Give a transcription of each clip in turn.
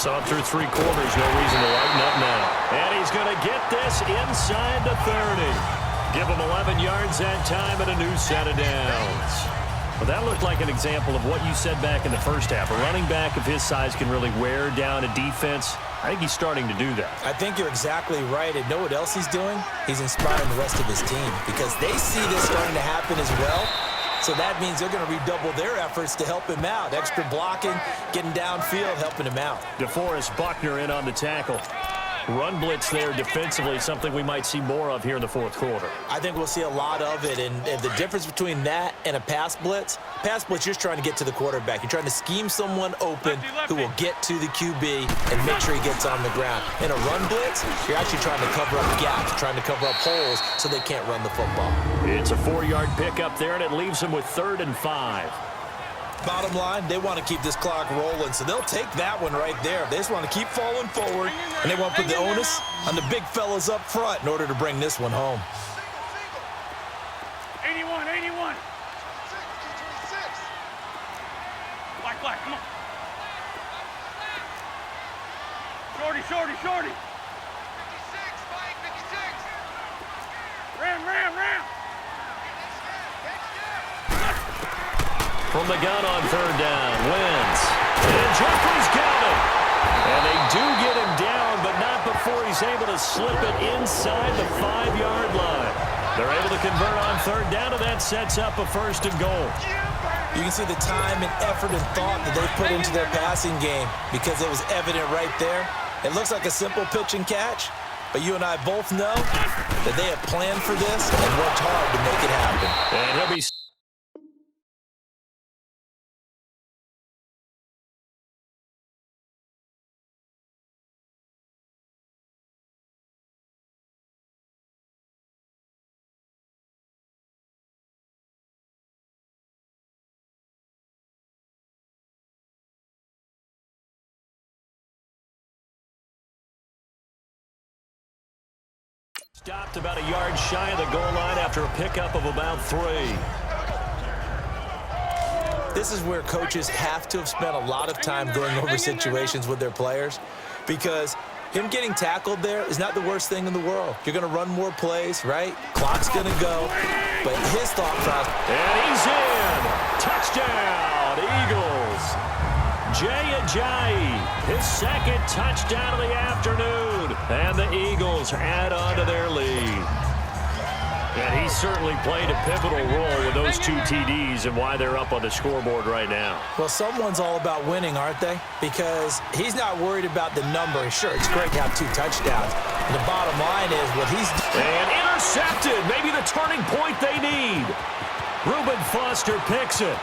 Saw through 3 quarters, no reason to lighten up now. And he's going to get this inside the 30. Give him 11 yards that time and a new set of downs. Well, that looked like an example of what you said back in the first half. A running back of his size can really wear down a defense. I think he's starting to do that. I think you're exactly right. And know what else he's doing? He's inspiring the rest of his team because they see this starting to happen as well. So that means they're going to redouble their efforts to help him out. Extra blocking, getting downfield, helping him out. DeForest Buckner in on the tackle. Run blitz there defensively, something we might see more of here in the fourth quarter. I think we'll see a lot of it, and the difference between that and a pass blitz, you're just trying to get to the quarterback. You're trying to scheme someone open who will get to the QB and make sure he gets on the ground. In a run blitz, you're actually trying to cover up gaps, trying to cover up holes so they can't run the football. It's a 4-yard pickup there, and it leaves them with 3rd and 5. Bottom line, they want to keep this clock rolling, so they'll take that one right there. They just want to keep falling forward, and they want to put the onus on the big fellas up front in order to bring this one home. 81, 81. Black, come on. Shorty. 56, Mike, 56. Ram. From the gun on 3rd down, Wentz. And Jeffrey's got him. And they do get him down, but not before he's able to slip it inside the 5-yard line. They're able to convert on 3rd down, and that sets up a 1st and goal. You can see the time and effort and thought that they put into their passing game because it was evident right there. It looks like a simple pitch and catch, but you and I both know that they have planned for this and worked hard to make it happen. And he'll be stopped about a yard shy of the goal line after a pickup of about 3. This is where coaches have to have spent a lot of time going over situations with their players because him getting tackled there is not the worst thing in the world. You're going to run more plays, right? Clock's going to go. But his thought process. And he's in. Touchdown, Eagles. Jay Ajayi, his 2nd touchdown of the afternoon. And the Eagles add on to their lead. And he certainly played a pivotal role with those 2 TDs and why they're up on the scoreboard right now. Well, someone's all about winning, aren't they? Because he's not worried about the number. Sure, it's great to have 2 touchdowns. And the bottom line is what he's doing. And intercepted. Maybe the turning point they need. Reuben Foster picks it.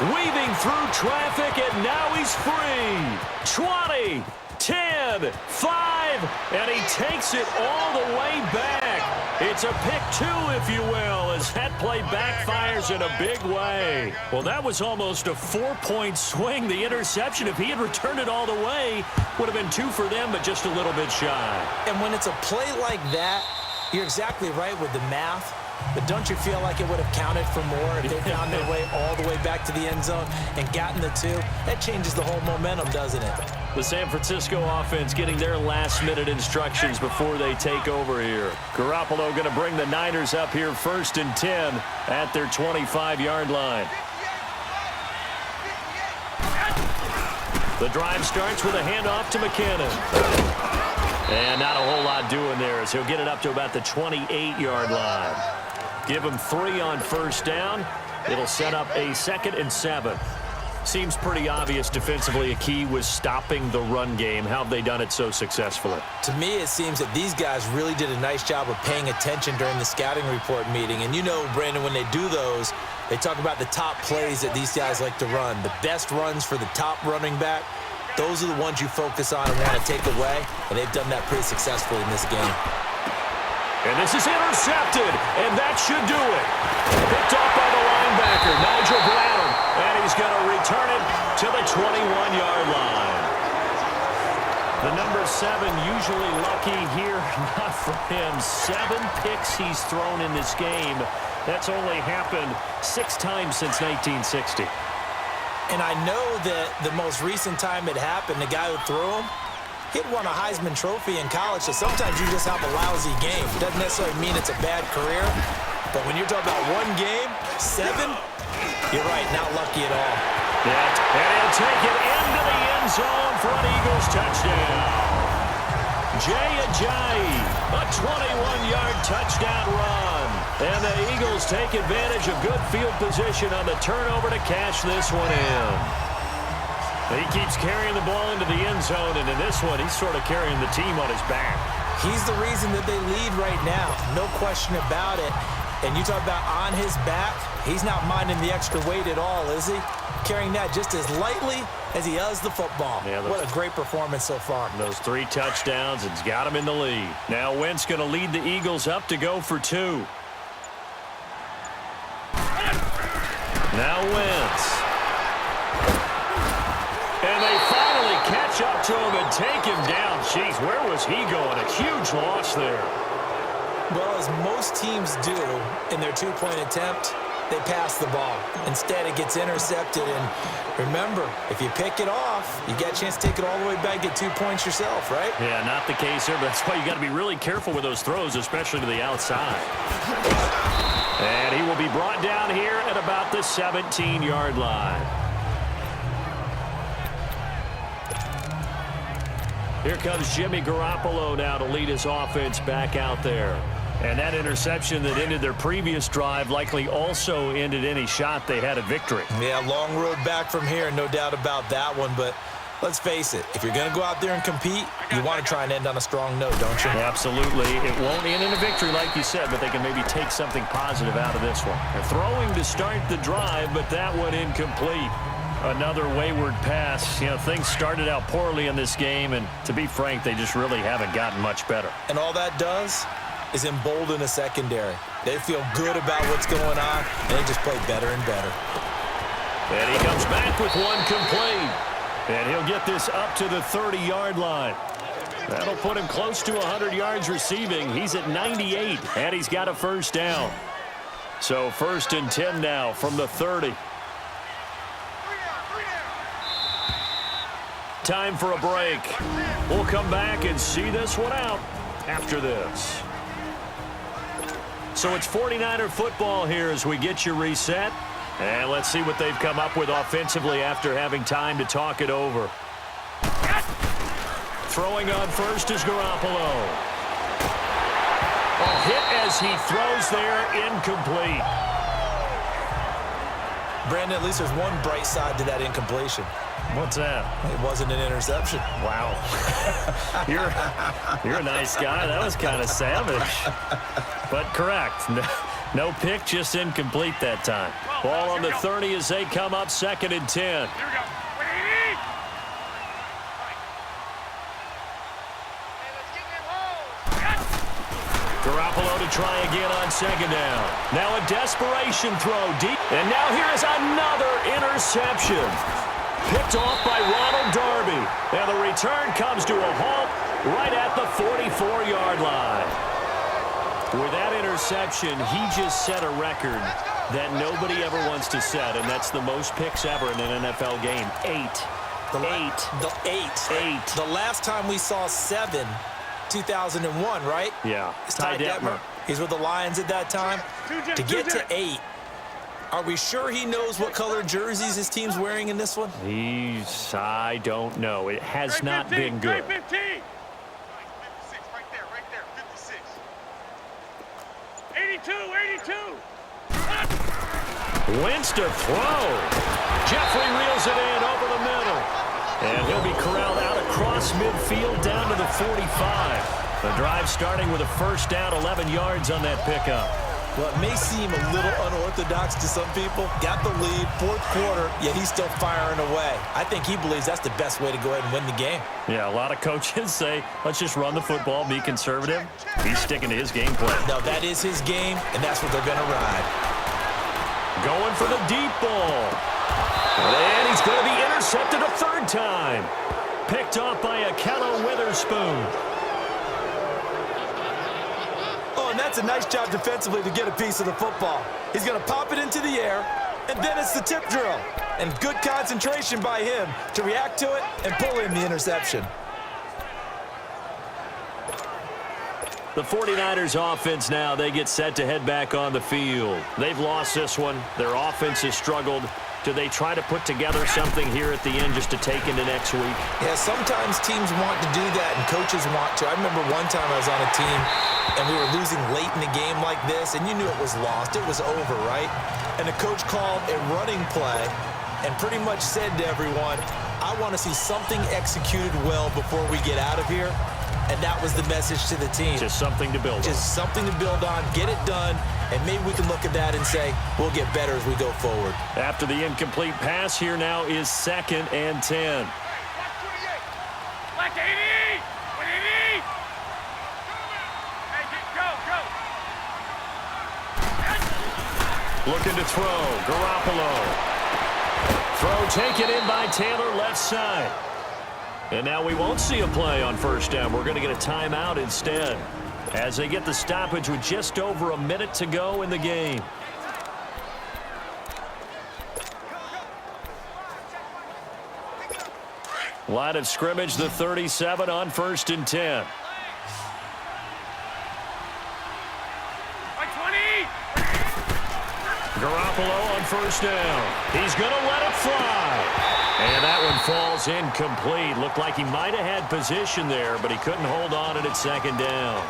Weaving through traffic, and now he's free. 20, 10, 5, and he takes it all the way back. It's a pick 2, if you will, as that play backfires in a big way. Well, that was almost a 4-point swing. The interception, if he had returned it all the way, would have been 2 for them, but just a little bit shy. And when it's a play like that, you're exactly right with the math. But don't you feel like it would have counted for more if they found their way all the way back to the end zone and gotten the 2? That changes the whole momentum, doesn't it? The San Francisco offense getting their last-minute instructions before they take over here. Garoppolo going to bring the Niners up here 1st and 10 at their 25-yard line. The drive starts with a handoff to McKinnon. And not a whole lot doing there as he'll get it up to about the 28-yard line. Give him 3 on 1st down. It'll set up a 2nd and 7. Seems pretty obvious defensively a key was stopping the run game. How have they done it so successfully? To me, it seems that these guys really did a nice job of paying attention during the scouting report meeting. And you know, Brandon, when they do those, they talk about the top plays that these guys like to run. The best runs for the top running back. Those are the ones you focus on and want to take away. And they've done that pretty successfully in this game. And this is intercepted, and that should do it. Picked off by the linebacker, Nigel Brown, and he's going to return it to the 21-yard line. The number 7 usually lucky here, not for him. 7 picks he's thrown in this game. That's only happened 6 times since 1960. And I know that the most recent time it happened, the guy who threw him, he'd won a Heisman Trophy in college, so sometimes you just have a lousy game. It doesn't necessarily mean it's a bad career, but when you're talking about one game, 7, you're right, not lucky at all. Yeah, and he'll take it into the end zone for an Eagles touchdown. Jay Ajayi, a 21-yard touchdown run. And the Eagles take advantage of good field position on the turnover to cash this one in. He keeps carrying the ball into the end zone, and in this one, he's sort of carrying the team on his back. He's the reason that they lead right now, no question about it. And you talk about on his back, he's not minding the extra weight at all, is he? Carrying that just as lightly as he does the football. Yeah, what a great performance so far. Those 3 touchdowns, it's got him in the lead. Now Wentz going to lead the Eagles up to go for 2. Now Wentz. And they finally catch up to him and take him down. Jeez, where was he going? A huge loss there. Well, as most teams do in their 2-point attempt, they pass the ball. Instead, it gets intercepted. And remember, if you pick it off, you get a chance to take it all the way back, get 2 points yourself, right? Yeah, not the case here, but that's why you got to be really careful with those throws, especially to the outside. And he will be brought down here at about the 17-yard line. Here comes Jimmy Garoppolo now to lead his offense back out there. And that interception that ended their previous drive likely also ended any shot they had at victory. Yeah, long road back from here, no doubt about that one. But let's face it, if you're going to go out there and compete, you want to try and end on a strong note, don't you? Absolutely. It won't end in a victory like you said, but they can maybe take something positive out of this one. They're throwing to start the drive, but that one incomplete. Another wayward pass. You know, things started out poorly in this game, and to be frank, they just really haven't gotten much better. And all that does is embolden a secondary. They feel good about what's going on, and they just play better and better. And he comes back with one complete. And he'll get this up to the 30-yard line. That'll put him close to 100 yards receiving. He's at 98, and he's got a first down. So 1st and 10 now from the 30. Time for a break. We'll come back and see this one out after this. So it's 49er football here as we get you reset. And let's see what they've come up with offensively after having time to talk it over. Throwing on first is Garoppolo. A hit as he throws there, incomplete. Brandon, at least there's one bright side to that incompletion. What's that? It wasn't an interception. Wow. You're a nice guy. That was kind of savage. But correct. No pick, just incomplete that time. Ball on the 30 as they come up 2nd and 10. Here we go. Garoppolo to try again on 2nd down. Now a desperation throw deep. And now here is another interception. Picked off by Ronald Darby. And the return comes to a halt right at the 44-yard line. With that interception, he just set a record that nobody ever wants to set, and that's the most picks ever in an NFL game. 8. The last time we saw 7, 2001, right? Yeah. It's Ty Detmer. He's with the Lions at that time. To get to 8, are we sure he knows what color jerseys his team's wearing in this one? I don't know. It has not been good. 15. Right there, 56. 82. Wentz to throw. Jeffrey reels it in over the middle. And he'll be corralled out across midfield down to the 45. The drive starting with a first down, 11 yards on that pickup. Well, it may seem a little unorthodox to some people. Got the lead, 4th quarter, yet he's still firing away. I think he believes that's the best way to go ahead and win the game. Yeah, a lot of coaches say, let's just run the football, be conservative. He's sticking to his game plan. No, that is his game, and that's what they're going to ride. Going for the deep ball. And he's going to be intercepted a 3rd time. Picked off by Akello Witherspoon. Oh, and that's a nice job defensively to get a piece of the football. He's going to pop it into the air, And then it's the tip drill. And good concentration by him to react to it and pull in the interception. The 49ers offense now, they get set to head back on the field. They've lost this one. Their offense has struggled. Do they try to put together something here at the end just to take into next week? Yeah, sometimes teams want to do that and coaches want to. I remember one time I was on a team and we were losing late in the game like this, and you knew it was lost. It was over, right? And the coach called a running play and pretty much said to everyone, I want to see something executed well before we get out of here. And that was the message to the team. Just something to build on. Just something to build on, get it done, and maybe we can look at that and say, we'll get better as we go forward. After the incomplete pass, here now is 2nd and 10. Like 80! 80! Hey, go! Looking to throw. Garoppolo. Throw taken in by Taylor, left side. And now we won't see a play on first down. We're going to get a timeout instead as they get the stoppage with just over a minute to go in the game. Line of scrimmage, the 37 on 1st and 10. Garoppolo on first down. He's going to let it fly. And that one falls incomplete. Looked like he might have had position there, but he couldn't hold on it at 2nd down.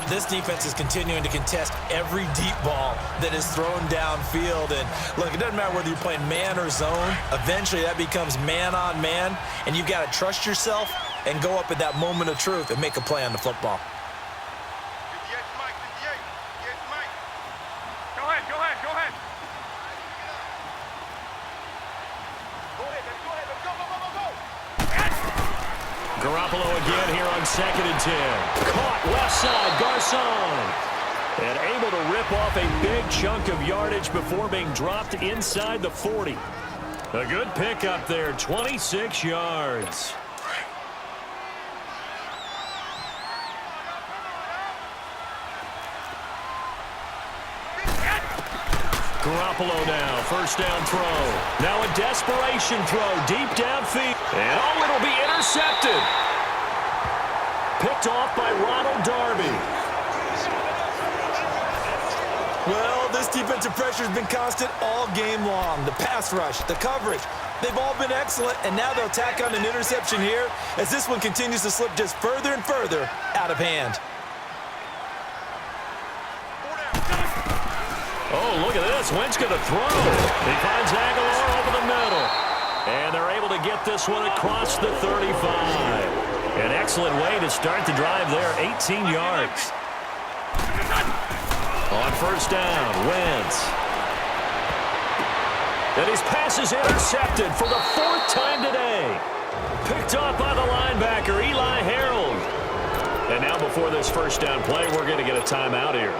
This defense is continuing to contest every deep ball that is thrown downfield. And look, it doesn't matter whether you're playing man or zone. Eventually, that becomes man on man, and you've got to trust yourself and go up at that moment of truth and make a play on the football. Garoppolo again here on 2nd and 10. Caught left side, Garcon. And able to rip off a big chunk of yardage before being dropped inside the 40. A good pickup there, 26 yards. Garoppolo now, first down throw. Now a desperation throw deep downfield. And oh, it'll be intercepted. Picked off by Ronald Darby. Well, this defensive pressure has been constant all game long. The pass rush, the coverage, they've all been excellent, and now they'll tack on an interception here as this one continues to slip just further and further out of hand. Oh, look at this. Wentz going to throw. He finds Aguilar over the middle. And they're able to get this one across the 35. An excellent way to start the drive there, 18 yards. On first down, Wentz. And his pass is intercepted for the 4th time today. Picked off by the linebacker, Eli Harold. And now before this first down play, we're going to get a timeout here,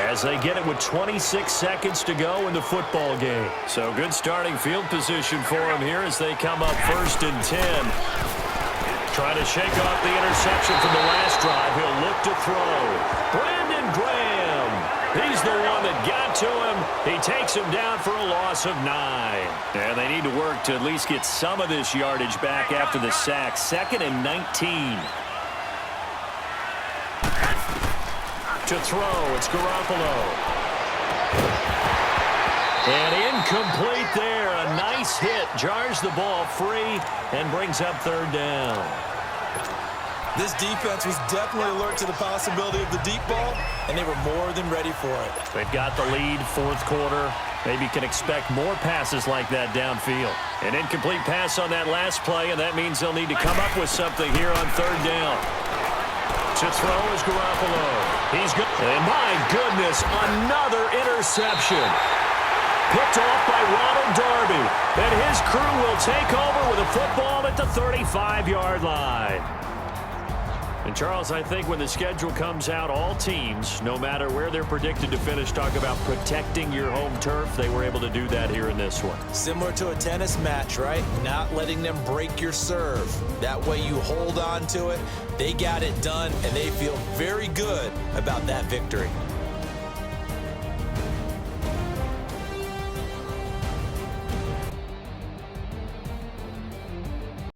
as they get it with 26 seconds to go in the football game. So good starting field position for them here as they come up 1st and 10. Trying to shake off the interception from the last drive. He'll look to throw. Brandon Graham. He's the one that got to him. He takes him down for a loss of 9. And they need to work to at least get some of this yardage back after the sack. 2nd and 19. To throw, it's Garoppolo. And incomplete there. A nice hit. Jars the ball free and brings up 3rd down. This defense was definitely alert to the possibility of the deep ball, and they were more than ready for it. They've got the lead, 4th quarter. Maybe can expect more passes like that downfield. An incomplete pass on that last play, and that means they'll need to come up with something here on 3rd down. To throw is Garoppolo. He's good. And my goodness, another interception. Picked off by Ronald Darby. And his crew will take over with a football at the 35-yard line. And, Charles, I think when the schedule comes out, all teams, no matter where they're predicted to finish, talk about protecting your home turf. They were able to do that here in this one. Similar to a tennis match, right? Not letting them break your serve. That way you hold on to it. They got it done, and they feel very good about that victory.